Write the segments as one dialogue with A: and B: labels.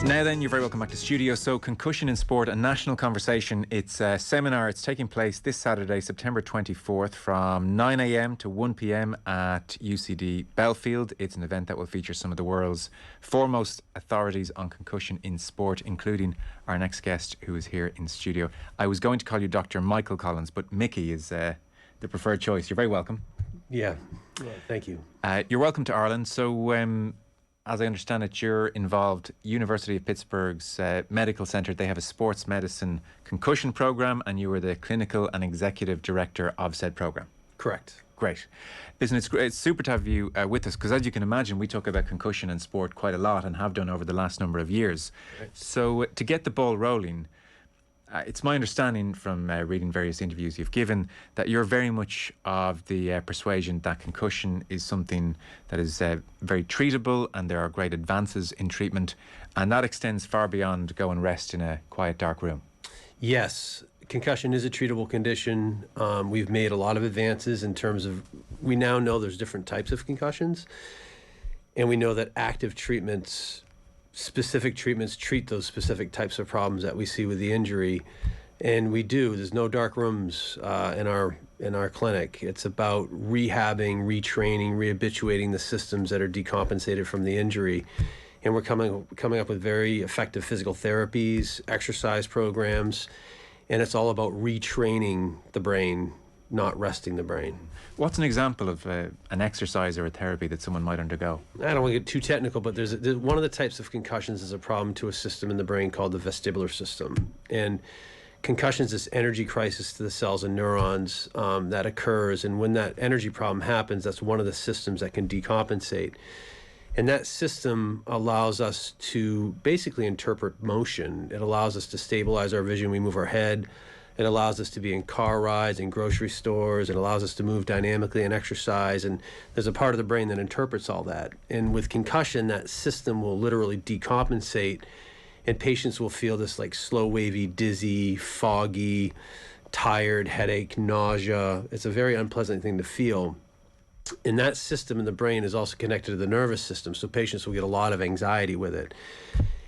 A: Now then, you're very welcome back to studio. So, Concussion in Sport, a national conversation. It's a seminar. It's taking place this Saturday, September 24th from 9 a.m. to 1 p.m. at UCD Belfield. It's an event that will feature some of the world's foremost authorities on concussion in sport, including our next guest who is here in studio. I was going to call you Dr. Michael Collins, but Mickey is the preferred choice. You're very welcome.
B: Yeah, well, thank you.
A: You're welcome to Ireland. So, as I understand it, you're involved, University of Pittsburgh's Medical Centre. They have a sports medicine concussion programme, and you were the clinical and executive director of said programme.
B: Correct.
A: Great. Listen, it's super to have you with us, because as you can imagine, we talk about concussion and sport quite a lot and have done over the last number of years. Right. So to get the ball rolling, it's my understanding from reading various interviews you've given that you're very much of the persuasion that concussion is something that is very treatable, and there are great advances in treatment, and that extends far beyond go and rest in a quiet, dark room.
B: Yes, concussion is a treatable condition. We've made a lot of advances in terms of, we now know there's different types of concussions, and we know that active treatments, specific treatments, treat those specific types of problems that we see with the injury. And we do. There's no dark rooms in our clinic. It's about rehabbing, retraining, rehabituating the systems that are decompensated from the injury. And we're coming up with very effective physical therapies, exercise programs, and it's all about retraining the brain, not resting the brain.
A: What's an example of an exercise or a therapy that someone might undergo?
B: I don't want to get too technical, but there's one of the types of concussions is a problem to a system in the brain called the vestibular system. And concussion is this energy crisis to the cells and neurons that occurs. And when that energy problem happens, that's one of the systems that can decompensate. And that system allows us to basically interpret motion. It allows us to stabilize our vision. We move our head. It allows us to be in car rides, in grocery stores. It allows us to move dynamically and exercise. And there's a part of the brain that interprets all that. And with concussion, that system will literally decompensate, and patients will feel this like slow, wavy, dizzy, foggy, tired, headache, nausea. It's a very unpleasant thing to feel. And that system in the brain is also connected to the nervous system, so patients will get a lot of anxiety with it.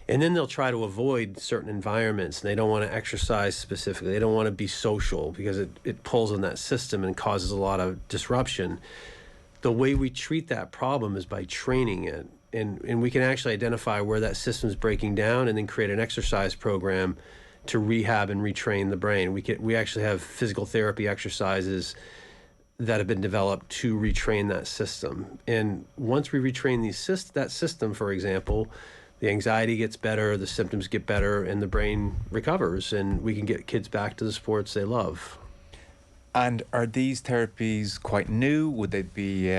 B: And then they'll try to avoid certain environments, and they don't want to exercise specifically. They don't want to be social because it pulls on that system and causes a lot of disruption. The way we treat that problem is by training it. And we can actually identify where that system's breaking down and then create an exercise program to rehab and retrain the brain. We actually have physical therapy exercises that have been developed to retrain that system. And once we retrain that system, for example, the anxiety gets better, the symptoms get better, and the brain recovers, and we can get kids back to the sports they love.
A: And are these therapies quite new? Would they be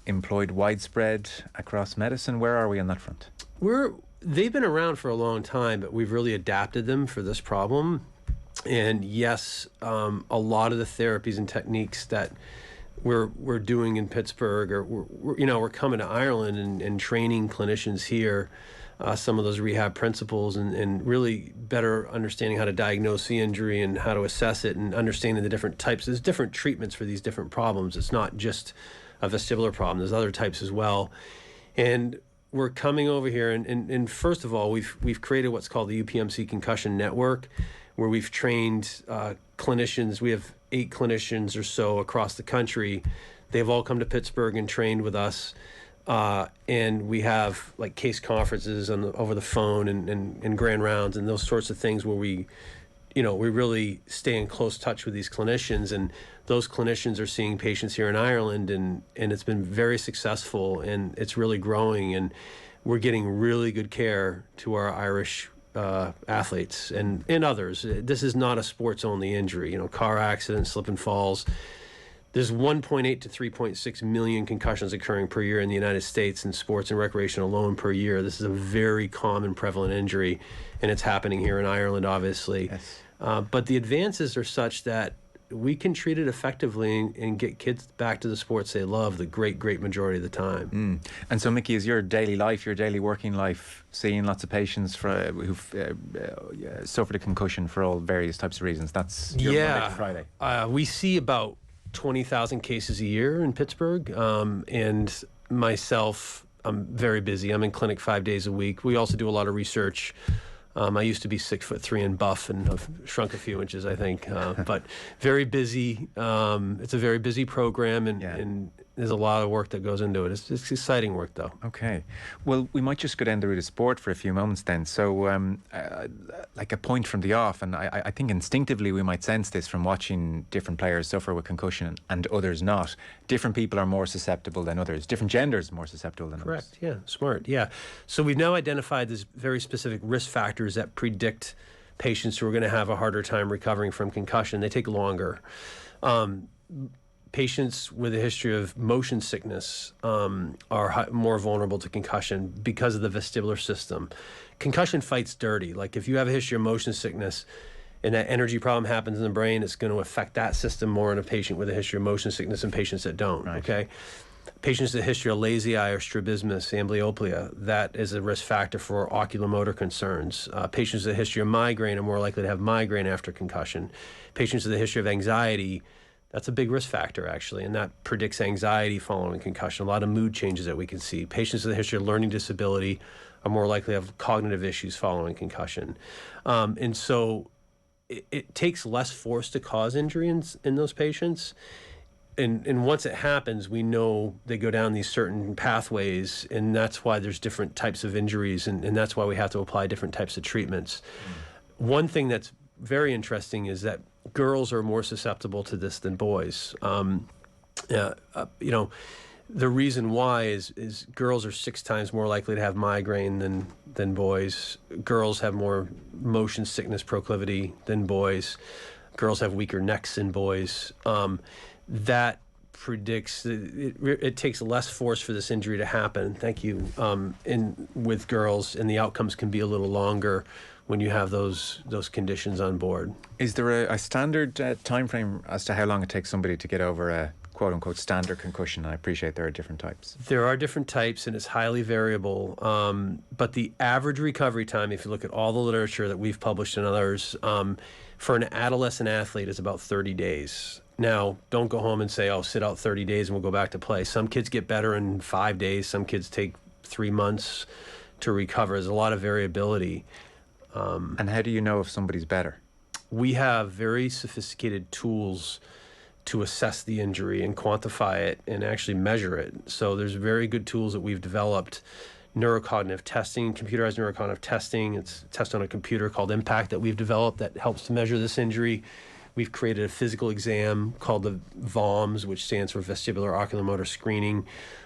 A: employed widespread across medicine? Where are we on that front?
B: They've been around for a long time, but we've really adapted them for this problem. And yes, a lot of the therapies and techniques that we're doing in Pittsburgh, or we're coming to Ireland and training clinicians here, some of those rehab principles, and really better understanding how to diagnose the injury and how to assess it, and understanding the different types. There's different treatments for these different problems. It's not just a vestibular problem. There's other types as well. And we're coming over here, and first of all, we've created what's called the UPMC Concussion Network, where we've trained clinicians. We have 8 clinicians or so across the country. They've all come to Pittsburgh and trained with us. And we have like case conferences over the phone and grand rounds and those sorts of things where we really stay in close touch with these clinicians. And those clinicians are seeing patients here in Ireland, and it's been very successful, and it's really growing. And we're getting really good care to our Irish athletes and others. This is not a sports-only injury. Car accidents, slip and falls. There's 1.8 to 3.6 million concussions occurring per year in the United States in sports and recreation alone per year. This is a very common, prevalent injury, and it's happening here in Ireland, obviously.
A: Yes.
B: But the advances are such that we can treat it effectively and get kids back to the sports they love the great majority of the time.
A: And so, Mickey, is your daily life, your daily working life, seeing lots of patients who've suffered a concussion for all various types of reasons? That's your Monday to Friday.
B: We see about 20,000 cases a year in Pittsburgh, and myself, I'm very busy. I'm in clinic 5 days a week. We also do a lot of research. I used to be 6'3" and buff, and I've shrunk a few inches, I think. But very busy. It's a very busy program, and there's a lot of work that goes into it. It's exciting work, though.
A: Okay. Well, we might just go down the route of sport for a few moments then. So, like a point from the off, and I think instinctively we might sense this from watching different players suffer with concussion and others not. Different people are more susceptible than others. Different genders more susceptible than others.
B: Correct. Yeah. Smart. Yeah. So we've now identified these very specific risk factors that predict patients who are going to have a harder time recovering from concussion. They take longer. Patients with a history of motion sickness are more vulnerable to concussion because of the vestibular system. Concussion fights dirty. Like if you have a history of motion sickness and that energy problem happens in the brain, it's going to affect that system more in a patient with a history of motion sickness than patients that don't. Right. Okay. Patients with a history of lazy eye or strabismus, amblyopia, that is a risk factor for oculomotor concerns. Patients with a history of migraine are more likely to have migraine after concussion. Patients with a history of anxiety, that's a big risk factor, actually, and that predicts anxiety following concussion, a lot of mood changes that we can see. Patients with a history of learning disability are more likely to have cognitive issues following concussion. And so it takes less force to cause injury in those patients. And once it happens, we know they go down these certain pathways, and that's why there's different types of injuries, and that's why we have to apply different types of treatments. One thing that's very interesting is that girls are more susceptible to this than boys. The reason why is girls are 6 times more likely to have migraine than boys. Girls have more motion sickness proclivity than boys. Girls have weaker necks than boys. That predicts it takes less force for this injury to happen. Thank you. With girls, and the outcomes can be a little longer when you have those conditions on board.
A: Is there a standard time frame as to how long it takes somebody to get over a quote-unquote standard concussion? I appreciate there are different types.
B: There are different types, and it's highly variable. But the average recovery time, if you look at all the literature that we've published and others, for an adolescent athlete is about 30 days. Now, don't go home and say, oh, sit out 30 days and we'll go back to play. Some kids get better in 5 days. Some kids take 3 months to recover. There's a lot of variability.
A: And how do you know if somebody's better?
B: We have very sophisticated tools to assess the injury and quantify it and actually measure it. So there's very good tools that we've developed. Neurocognitive testing, computerized neurocognitive testing. It's a test on a computer called Impact that we've developed that helps to measure this injury. We've created a physical exam called the VOMS, which stands for Vestibular Oculomotor Screening.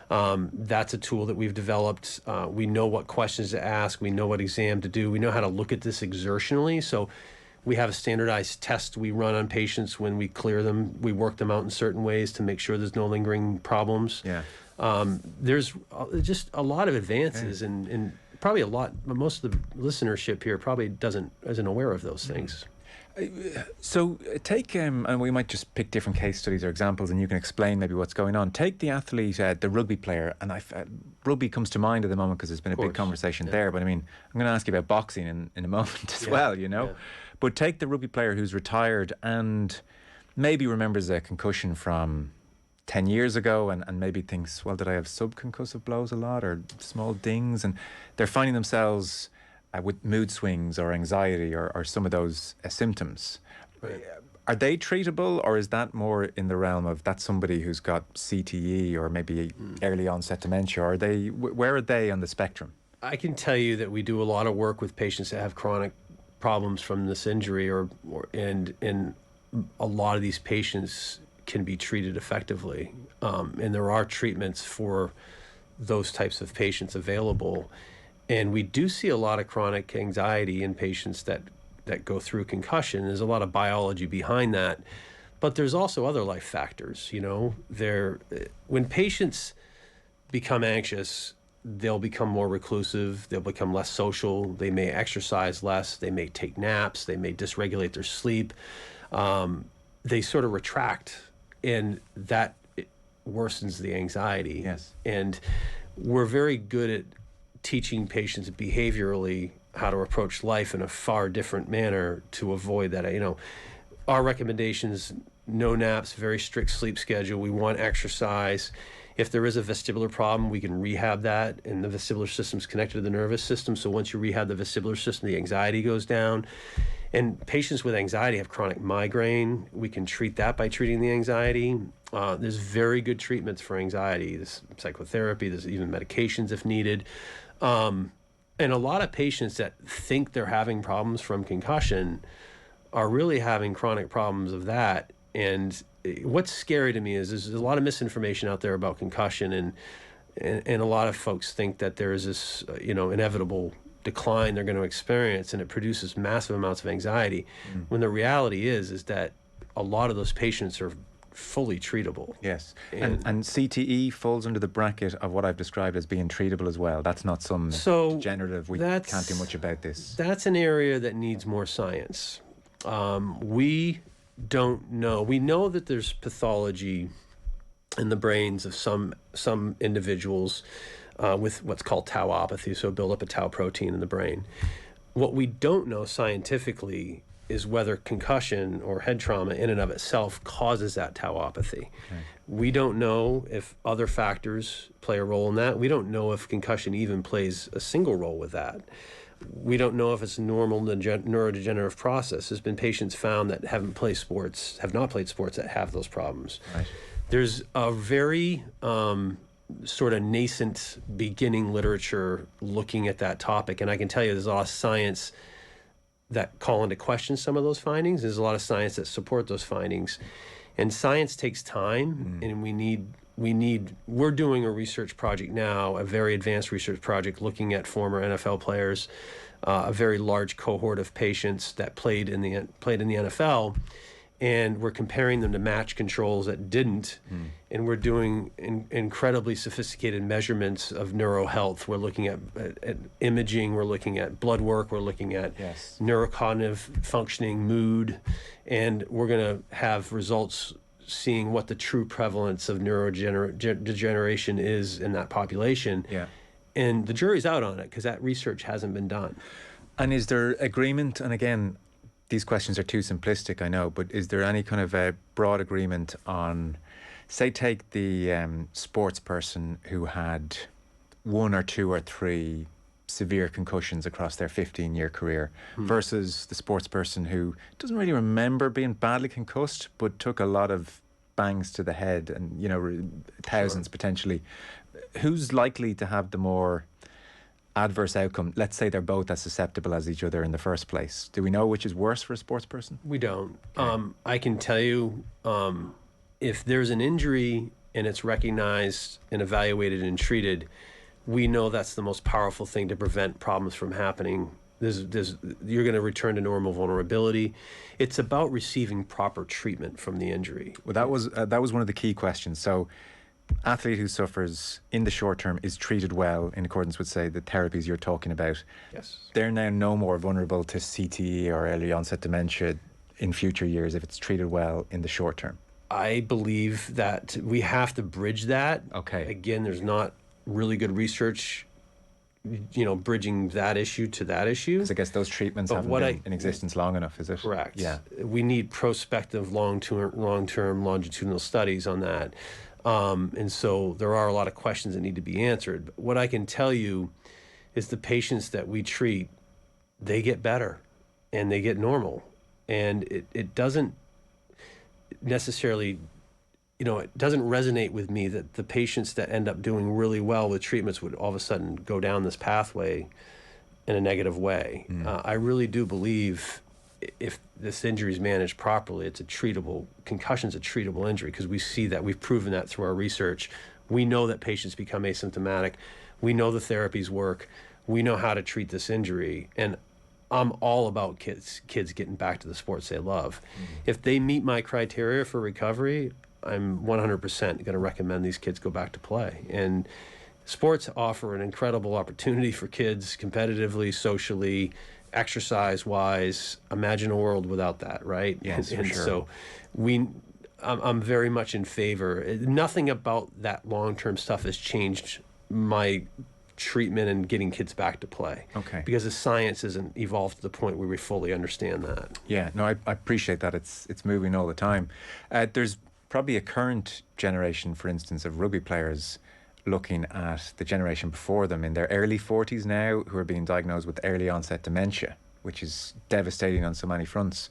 B: That's a tool that we've developed. We know what questions to ask. We know what exam to do. We know how to look at this exertionally. So we have a standardized test we run on patients when we clear them. We work them out in certain ways to make sure there's no lingering problems.
A: Yeah.
B: There's just a lot of advances, and probably a lot. Most of the listenership here probably isn't aware of those things.
A: So take, and we might just pick different case studies or examples, and you can explain maybe what's going on. Take the athlete, the rugby player, and rugby comes to mind at the moment because there's been a big conversation there. But I mean, I'm going to ask you about boxing in a moment as well, you know. Yeah. But take the rugby player who's retired and maybe remembers a concussion from 10 years ago and maybe thinks, well, did I have subconcussive blows a lot or small dings? And they're finding themselves with mood swings or anxiety or some of those symptoms. Right. Are they treatable, or is that more in the realm of that's somebody who's got CTE or maybe early onset dementia? Or where are they on the spectrum?
B: I can tell you that we do a lot of work with patients that have chronic problems from this injury, and a lot of these patients can be treated effectively. And there are treatments for those types of patients available. And we do see a lot of chronic anxiety in patients that go through concussion. There's a lot of biology behind that, but there's also other life factors. You know, when patients become anxious, they'll become more reclusive. They'll become less social. They may exercise less. They may take naps. They may dysregulate their sleep. They sort of retract, and that worsens the anxiety. Yes. And we're very good at teaching patients behaviorally how to approach life in a far different manner to avoid that. You know, our recommendations: no naps, very strict sleep schedule. We want exercise. If there is a vestibular problem, we can rehab that, and the vestibular system is connected to the nervous system. So once you rehab the vestibular system, the anxiety goes down. And patients with anxiety have chronic migraine. We can treat that by treating the anxiety. There's very good treatments for anxiety. There's psychotherapy. There's even medications if needed. And a lot of patients that think they're having problems from concussion are really having chronic problems of that. And what's scary to me is there's a lot of misinformation out there about concussion, and a lot of folks think that there is this inevitable decline they're going to experience, and it produces massive amounts of anxiety. When the reality is that a lot of those patients are fully treatable.
A: Yes, and CTE falls under the bracket of what I've described as being treatable as well. That's not some degenerative, we can't do much about this.
B: That's an area that needs more science. We don't know. We know that there's pathology in the brains of some individuals with what's called tauopathy, so build up a tau protein in the brain. What we don't know scientifically is whether concussion or head trauma in and of itself causes that tauopathy. Okay. We don't know if other factors play a role in that. We don't know if concussion even plays a single role with that. We don't know if it's a normal neurodegenerative process. There's been patients found that have not played sports that have those problems.
A: Right.
B: There's a very sort of nascent beginning literature looking at that topic, and I can tell you there's a lot of science that call into question some of those findings. There's a lot of science that support those findings, and science takes time, and we're doing a research project now, a very advanced research project looking at former NFL players, a very large cohort of patients that played in the NFL, and we're comparing them to match controls that didn't, and we're doing incredibly sophisticated measurements of neurohealth. We're looking at imaging, we're looking at blood work, we're looking at neurocognitive functioning, mood, and we're going to have results seeing what the true prevalence of neurodegeneration is in that population. Yeah. And the jury's out on it because that research hasn't been done.
A: And is there agreement, and again, these questions are too simplistic, I know, but is there any kind of a broad agreement on, say, take the sports person who had 1 or 2 or 3 severe concussions across their 15-year career versus the sports person who doesn't really remember being badly concussed but took a lot of bangs to the head and, thousands potentially. Who's likely to have the more adverse outcome? Let's say they're both as susceptible as each other in the first place. Do we know which is worse for a sports person?
B: We don't. Okay. I can tell you if there's an injury and it's recognized and evaluated and treated, we know that's the most powerful thing to prevent problems from happening. You're going to return to normal vulnerability. It's about receiving proper treatment from the injury.
A: Well, that was one of the key questions. So, athlete who suffers in the short term is treated well in accordance with, say, the therapies you're talking about.
B: Yes.
A: They're now no more vulnerable to CTE or early onset dementia in future years if it's treated well in the short term.
B: I believe that we have to bridge that.
A: Okay.
B: Again, there's not really good research, bridging that issue to that issue.
A: Because I guess those treatments haven't been in existence long enough, is it?
B: Correct.
A: Yeah.
B: We need prospective long-term longitudinal studies on that. And so there are a lot of questions that need to be answered. But what I can tell you is the patients that we treat, they get better and they get normal. And it doesn't necessarily, it doesn't resonate with me that the patients that end up doing really well with treatments would all of a sudden go down this pathway in a negative way. I really do believe if this injury is managed properly, concussion's a treatable injury, because we see that, we've proven that through our research. We know that patients become asymptomatic. We know the therapies work. We know how to treat this injury. And I'm all about kids getting back to the sports they love. If they meet my criteria for recovery, I'm 100% going to recommend these kids go back to play. And sports offer an incredible opportunity for kids competitively, socially, exercise-wise. Imagine a world without that, right?
A: Yes,
B: and
A: for sure.
B: So I'm very much in favor. Nothing about that long-term stuff has changed my treatment and getting kids back to play.
A: Okay.
B: Because the science isn't evolved to the point where we fully understand that.
A: Yeah, no, I appreciate that. It's moving all the time. There's probably a current generation, for instance, of rugby players looking at the generation before them in their early 40s now who are being diagnosed with early onset dementia, which is devastating on so many fronts.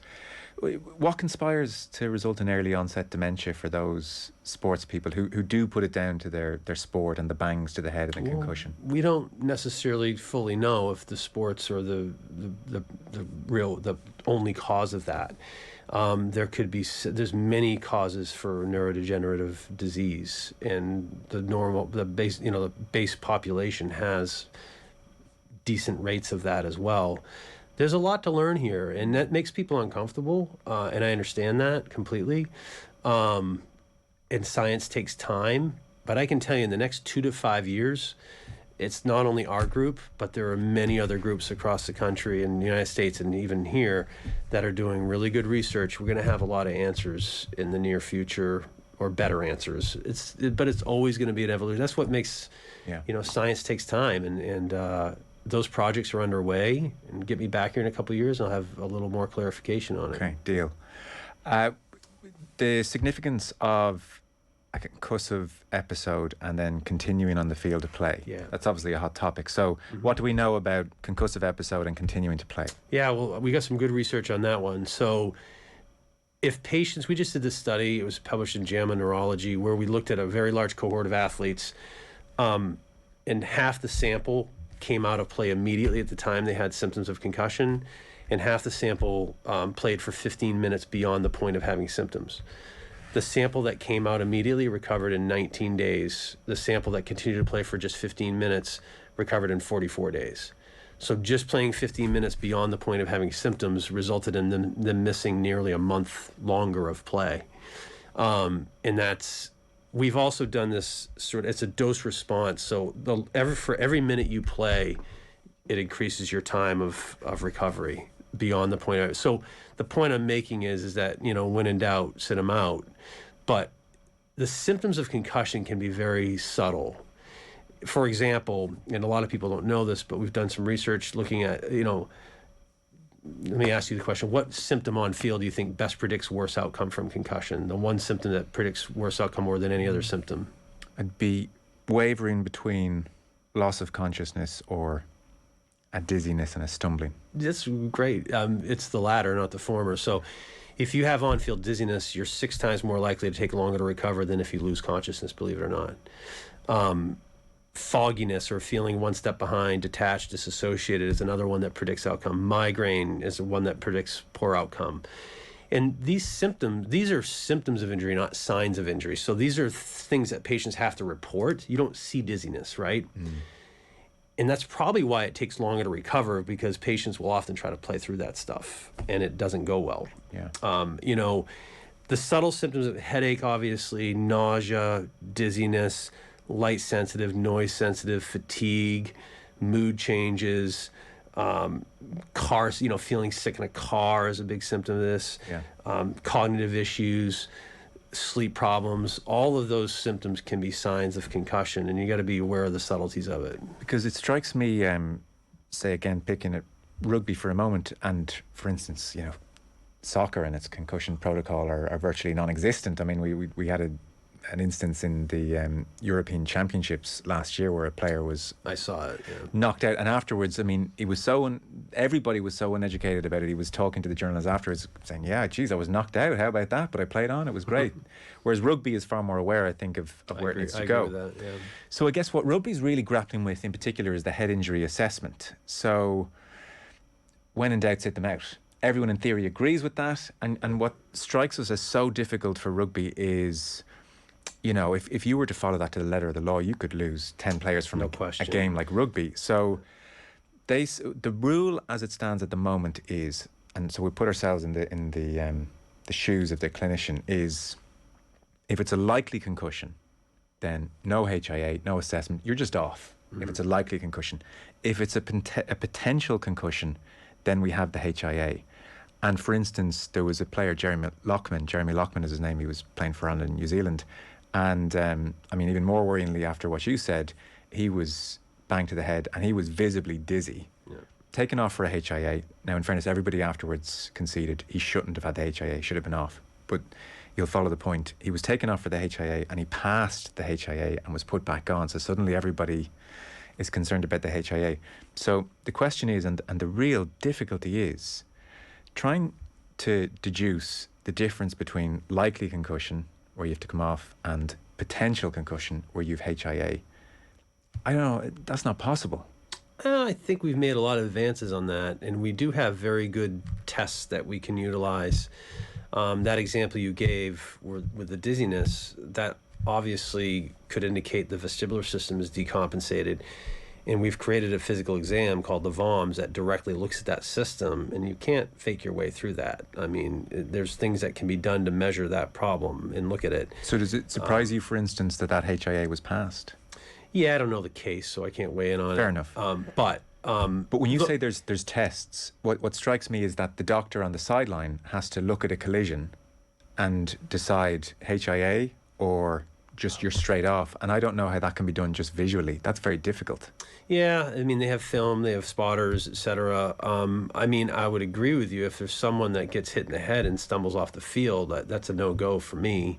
A: What conspires to result in early onset dementia for those sports people who do put it down to their sport and the bangs to the head and the concussion?
B: We don't necessarily fully know if the sports are the only cause of that. There could be, there's many causes for neurodegenerative disease, and the base population has decent rates of that as well. There's a lot to learn here, and that makes people uncomfortable, and I understand that completely. And science takes time, but I can tell you in the next 2 to 5 years, it's not only our group, but there are many other groups across the country in the United States and even here that are doing really good research. We're going to have a lot of answers in the near future, or better answers. But it's always going to be an evolution. That's what makes, science takes time, and those projects are underway, and get me back here in a couple of years and I'll have a little more clarification on it.
A: Okay, deal. The significance of a concussive episode and then continuing on the field of play.
B: Yeah.
A: That's obviously a hot topic. So what do we know about concussive episode and continuing to play?
B: Yeah, well, we got some good research on that one. So if patients, we just did this study, it was published in JAMA Neurology, where we looked at a very large cohort of athletes, and half the sample came out of play immediately at the time they had symptoms of concussion, and half the sample played for 15 minutes beyond the point of having symptoms. The sample that came out immediately recovered in 19 days. The sample that continued to play for just 15 minutes recovered in 44 days. So just playing 15 minutes beyond the point of having symptoms resulted in them missing nearly a month longer of play. And we've also done this it's a dose response. So for every minute you play, it increases your time of recovery beyond the point. So the point I'm making is that, when in doubt, sit them out. But the symptoms of concussion can be very subtle. For example, and a lot of people don't know this, but we've done some research looking at, let me ask you the question, what symptom on field do you think best predicts worse outcome from concussion? The one symptom that predicts worse outcome more than any other symptom?
A: I'd be wavering between loss of consciousness or a dizziness and a stumbling.
B: That's great. It's the latter, not the former. So if you have on-field dizziness, you're 6 times more likely to take longer to recover than if you lose consciousness, believe it or not. Fogginess, or feeling one step behind, detached, disassociated, is another one that predicts outcome. Migraine is one that predicts poor outcome. And these are symptoms of injury, not signs of injury. So these are things that patients have to report. You don't see dizziness, right? And that's probably why it takes longer to recover, because patients will often try to play through that stuff and it doesn't go well.
A: Yeah.
B: The subtle symptoms of headache, obviously, nausea, dizziness, light sensitive, noise sensitive, fatigue, mood changes, cars, feeling sick in a car is a big symptom of this.
A: Yeah.
B: Cognitive issues, sleep problems, all of those symptoms can be signs of concussion, and you got to be aware of the subtleties of it.
A: Because it strikes me, say again, picking at rugby for a moment, and for instance, soccer and its concussion protocol are virtually non-existent. I mean, we had an instance in the European Championships last year where a player was knocked out, and afterwards, I mean, everybody was so uneducated about it. He was talking to the journalists afterwards saying, yeah, geez, I was knocked out, how about that, but I played on, it was great. Whereas rugby is far more aware, I think, of where it needs to go.
B: I agree with that, yeah.
A: So I guess what rugby's really grappling with in particular is the head injury assessment. So when in doubt, sit them out. Everyone in theory agrees with that, and what strikes us as so difficult for rugby is, if you were to follow that to the letter of the law, you could lose 10 players from a game like rugby. So the rule as it stands at the moment is, and so we put ourselves in the shoes of the clinician, is if it's a likely concussion, then no HIA, no assessment, you're just off. If it's a likely concussion. If it's a potential concussion, then we have the HIA. And for instance, there was a player, Jeremy Lockman is his name, he was playing for Ireland and New Zealand. And I mean, even more worryingly after what you said, he was banged to the head and he was visibly dizzy. Yeah. Taken off for a HIA. Now, in fairness, everybody afterwards conceded he shouldn't have had the HIA, should have been off. But, you'll follow the point. He was taken off for the HIA and he passed the HIA and was put back on. So suddenly everybody is concerned about the HIA. So the question is, and the real difficulty is, trying to deduce the difference between likely concussion, where you have to come off, and potential concussion, where you've HIA. I don't know, that's not possible.
B: I think we've made a lot of advances on that, and we do have very good tests that we can utilize. That example you gave with the dizziness, that obviously could indicate the vestibular system is decompensated. And we've created a physical exam called the VOMS that directly looks at that system, and you can't fake your way through that. I mean, there's things that can be done to measure that problem and look at it.
A: So does it surprise you, for instance, that HIA was passed?
B: Yeah, I don't know the case, so I can't weigh in on it.
A: Fair enough.
B: But
A: when you say there's tests, what strikes me is that the doctor on the sideline has to look at a collision and decide HIA or just you're straight off, and I don't know how that can be done just visually. That's very difficult.
B: Yeah, I mean, they have film, they have spotters, etc. I mean, I would agree with you. If there's someone that gets hit in the head and stumbles off the field, that's a no-go for me.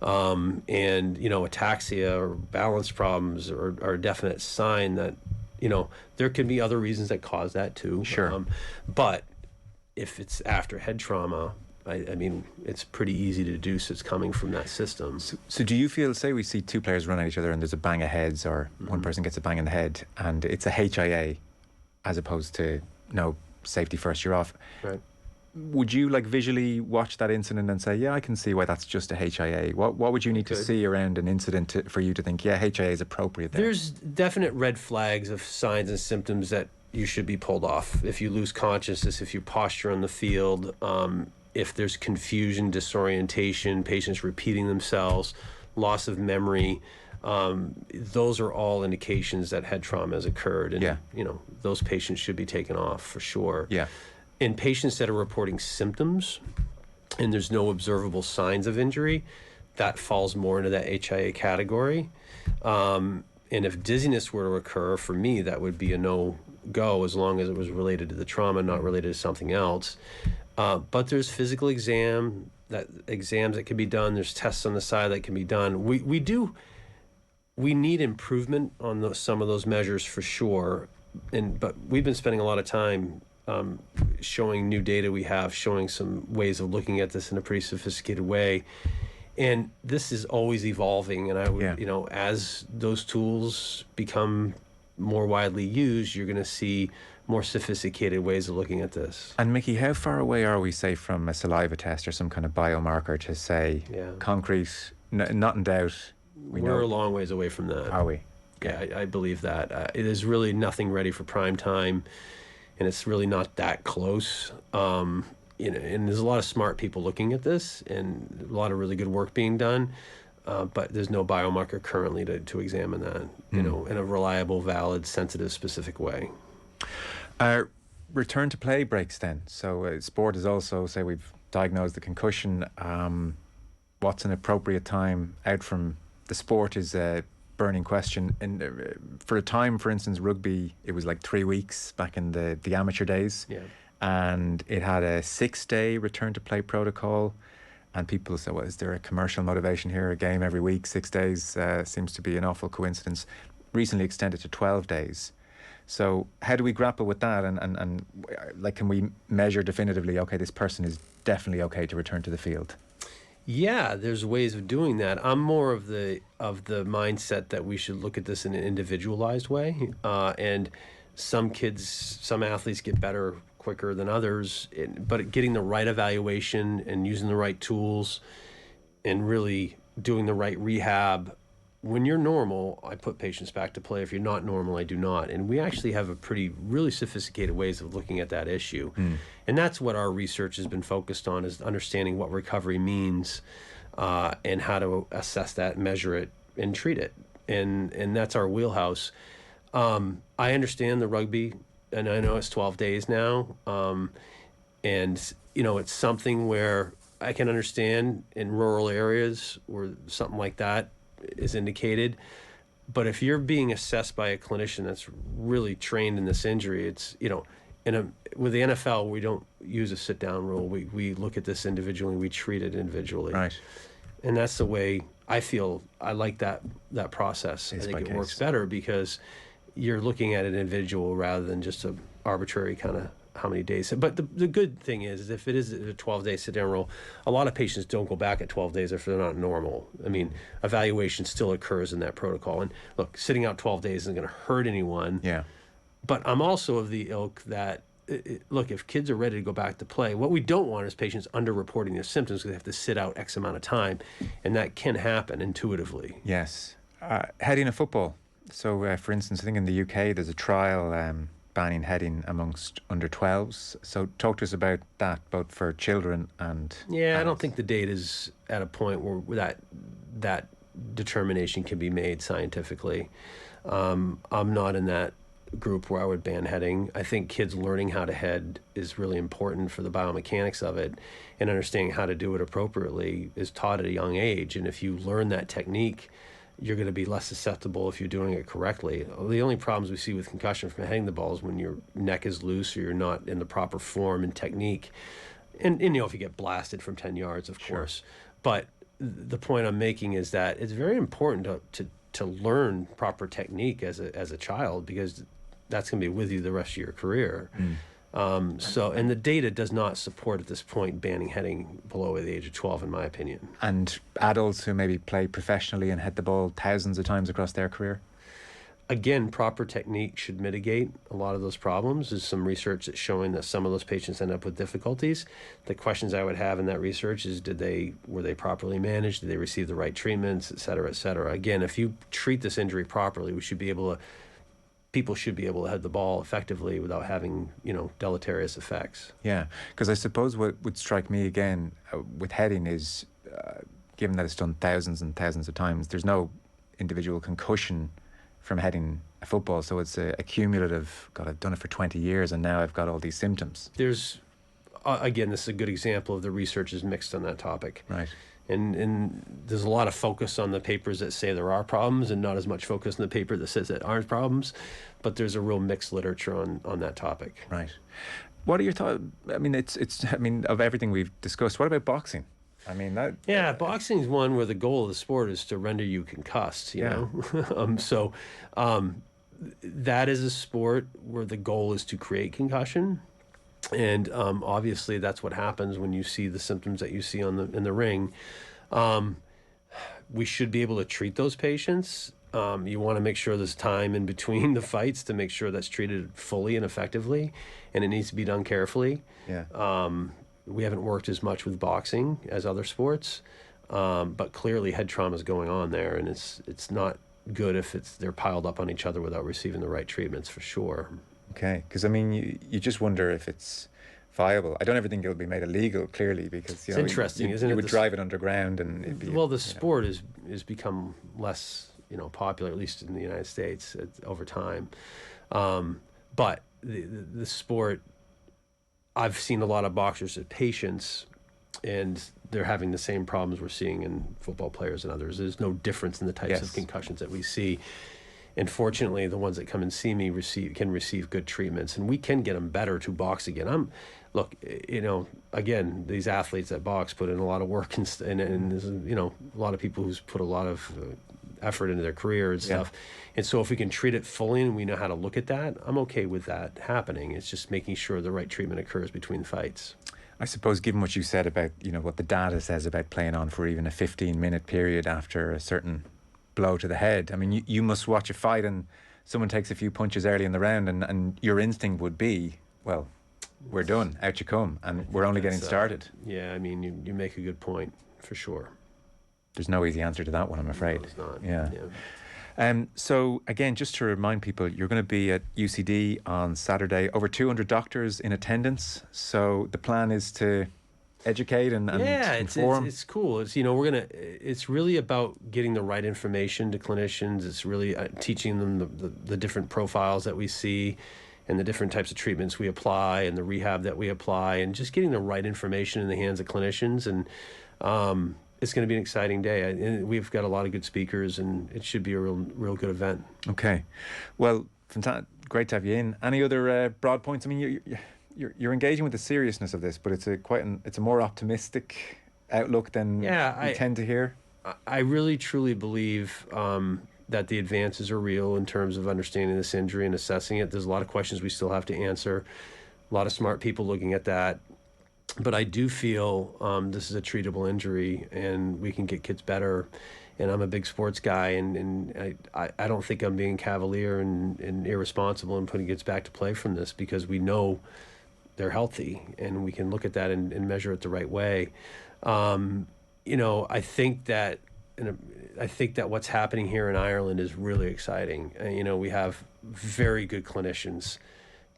B: And, you know, ataxia or balance problems are a definite sign that, you know, there could be other reasons that cause that too.
A: Sure.
B: But if it's after head trauma, I mean, it's pretty easy to deduce it's coming from that system.
A: So do you feel, say we see two players run at each other and there's a bang of heads, or one person gets a bang in the head and it's a HIA as opposed to, no, safety first, you're off.
B: Right.
A: Would you like visually watch that incident and say, yeah, I can see why that's just a HIA? What would you need to see around an incident for you to think, yeah, HIA is appropriate there?
B: There's definite red flags of signs and symptoms that you should be pulled off. If you lose consciousness, if you posture on the field, if there's confusion, disorientation, patients repeating themselves, loss of memory, those are all indications that head trauma has occurred. And, you know, those patients should be taken off for sure.
A: Yeah.
B: In patients that are reporting symptoms and there's no observable signs of injury, that falls more into that HIA category. And if dizziness were to occur, for me, that would be a no-go as long as it was related to the trauma, not related to something else. But there's physical exams that can be done. There's tests on the side that can be done. We need improvement on some of those measures for sure. But we've been spending a lot of time showing new data we have, showing some ways of looking at this in a pretty sophisticated way. And this is always evolving. And I would, you know, as those tools become more widely used, you're going to see more sophisticated ways of looking at this.
A: And Mickey, how far away are we, say, from a saliva test or some kind of biomarker to say concrete, not in doubt?
B: We're a long ways away from that.
A: Are we?
B: Yeah, I believe that. It is really nothing ready for prime time, and it's really not that close. You know, and there's a lot of smart people looking at this, and a lot of really good work being done. But there's no biomarker currently to examine that, you know, in a reliable, valid, sensitive, specific way.
A: Return to play breaks then. So sport is also, say we've diagnosed the concussion. What's an appropriate time out from the sport is a burning question. And for a time, for instance, rugby, it was like 3 weeks back in the amateur days.
B: Yeah.
A: And it had a 6-day return to play protocol. And people say, well, is there a commercial motivation here? A game every week, 6 days seems to be an awful coincidence. Recently extended to 12 days. So how do we grapple with that? And like, can we measure definitively, okay, this person is definitely okay to return to the field? Yeah,
B: there's ways of doing that. I'm more of the mindset that we should look at this in an individualized way. And some athletes get better quicker than others, but getting the right evaluation and using the right tools and really doing the right rehab. When you're normal, I put patients back to play. If you're not normal, I do not. And we actually have really sophisticated ways of looking at that issue. And that's what our research has been focused on, is understanding what recovery means and how to assess that, measure it, and treat it. And that's our wheelhouse. I understand the rugby, and I know it's 12 days now. And, you know, it's something where I can understand in rural areas where something like that is indicated. But if you're being assessed by a clinician that's really trained in this injury, it's, you know, with the NFL, we don't use a sit-down rule. We look at this individually. We treat it individually.
A: Right.
B: And that's the way I feel. I like that process.
A: Case
B: I think
A: by
B: it
A: case.
B: works better because you're looking at an individual rather than just a arbitrary kind of how many days. But the good thing is if it is a 12-day sit-down rule, a lot of patients don't go back at 12 days if they're not normal. I mean, evaluation still occurs in that protocol. And look, sitting out 12 days isn't going to hurt anyone.
A: Yeah.
B: But I'm also of the ilk that, look, if kids are ready to go back to play, what we don't want is patients underreporting their symptoms because they have to sit out X amount of time. And that can happen intuitively.
A: Yes. Heading of football. So, for instance, I think in the UK there's a trial banning heading amongst under 12s. So talk to us about that, both for children and
B: Yeah, I don't
A: adults.
B: think the data is at a point where that determination can be made scientifically. I'm not in that group where I would ban heading. I think kids learning how to head is really important for the biomechanics of it, and understanding how to do it appropriately is taught at a young age. And if you learn that technique, you're going to be less susceptible if you're doing it correctly. The only problems we see with concussion from heading the ball is when your neck is loose or you're not in the proper form and technique. And if you get blasted from 10 yards, of course. But the point I'm making is that it's very important to learn proper technique as a child, because that's going to be with you the rest of your career. And the data does not support at this point banning heading below the age of 12, in my opinion.
A: And adults who maybe play professionally and head the ball thousands of times across their career?
B: Again, proper technique should mitigate a lot of those problems. There's some research that's showing that some of those patients end up with difficulties. The questions I would have in that research is, were they properly managed? Did they receive the right treatments, et cetera, et cetera? Again, if you treat this injury properly, people should be able to head the ball effectively without having, deleterious effects.
A: Yeah, because I suppose what would strike me again with heading is, given that it's done thousands and thousands of times, there's no individual concussion from heading a football, so it's a cumulative, God, I've done it for 20 years and now I've got all these symptoms.
B: There's, again, this is a good example of the research is mixed on that topic.
A: Right.
B: And there's a lot of focus on the papers that say there are problems and not as much focus on the paper that says there aren't problems. But there's a real mixed literature on that topic.
A: Right. What are your thoughts? I mean, of everything we've discussed, what about boxing? I mean,
B: boxing is one where the goal of the sport is to render you concussed, you know? That is a sport where the goal is to create concussion. And obviously that's what happens when you see the symptoms that you see in the ring. We should be able to treat those patients. You want to make sure there's time in between the fights to make sure that's treated fully and effectively, and it needs to be done carefully.
A: Yeah.
B: We haven't worked as much with boxing as other sports, but clearly head trauma is going on there, and it's not good if they're piled up on each other without receiving the right treatments, for sure.
A: Okay, because I mean, you just wonder if it's viable. I don't ever think it'll be made illegal, clearly, because
B: it's interesting, isn't it?
A: You would drive it underground, and it'd be,
B: the sport is become less popular, at least in the United States, over time. But the sport, I've seen a lot of boxers as patients, and they're having the same problems we're seeing in football players and others. There's no difference in the types of concussions that we see. And fortunately, the ones that come and see me can receive good treatments, and we can get them better to box again. Look, again, these athletes that box put in a lot of work, and there's, a lot of people who's put a lot of effort into their career and stuff. And so if we can treat it fully and we know how to look at that, I'm okay with that happening. It's just making sure the right treatment occurs between fights.
A: I suppose, given what you said about, what the data says about playing on for even a 15-minute period after a certain blow to the head. I mean, you must watch a fight and someone takes a few punches early in the round and your instinct would be, well, we're done, out you come, and we're only getting started.
B: Yeah, I mean, you make a good point, for sure.
A: There's no easy answer to that one, I'm afraid.
B: No, it's not.
A: Yeah. So again, just to remind people, you're going to be at UCD on Saturday. Over 200 doctors in attendance. So the plan is to educate and inform.
B: It's cool. It's really about getting the right information to clinicians. It's really teaching them the different profiles that we see, and the different types of treatments we apply, and the rehab that we apply, and just getting the right information in the hands of clinicians. And it's going to be an exciting day. And we've got a lot of good speakers, and it should be a real good event.
A: Okay. Well, Great to have you in. Any other broad points? I mean, you're engaging with the seriousness of this, but it's a more optimistic outlook than we tend to hear.
B: I really truly believe that the advances are real in terms of understanding this injury and assessing it. There's a lot of questions we still have to answer. A lot of smart people looking at that. But I do feel this is a treatable injury and we can get kids better. And I'm a big sports guy, and I don't think I'm being cavalier and irresponsible in putting kids back to play from this, because we know they're healthy and we can look at that and measure it the right way. I think that what's happening here in Ireland is really exciting. We have very good clinicians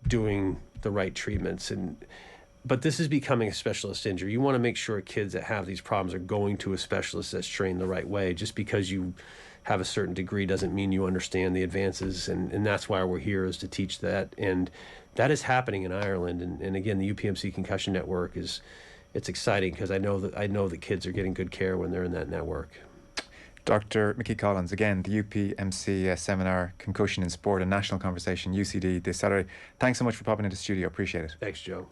B: doing the right treatments, but this is becoming a specialist injury. You want to make sure kids that have these problems are going to a specialist that's trained the right way. Just because you have a certain degree doesn't mean you understand the advances, and that's why we're here, is to teach that. And that is happening in Ireland. And again, the UPMC Concussion Network it's exciting, because I know that kids are getting good care when they're in that network.
A: Dr. Mickey Collins, again, the UPMC seminar, Concussion in Sport, a national conversation, UCD, this Saturday. Thanks so much for popping into the studio. Appreciate it.
B: Thanks, Joe.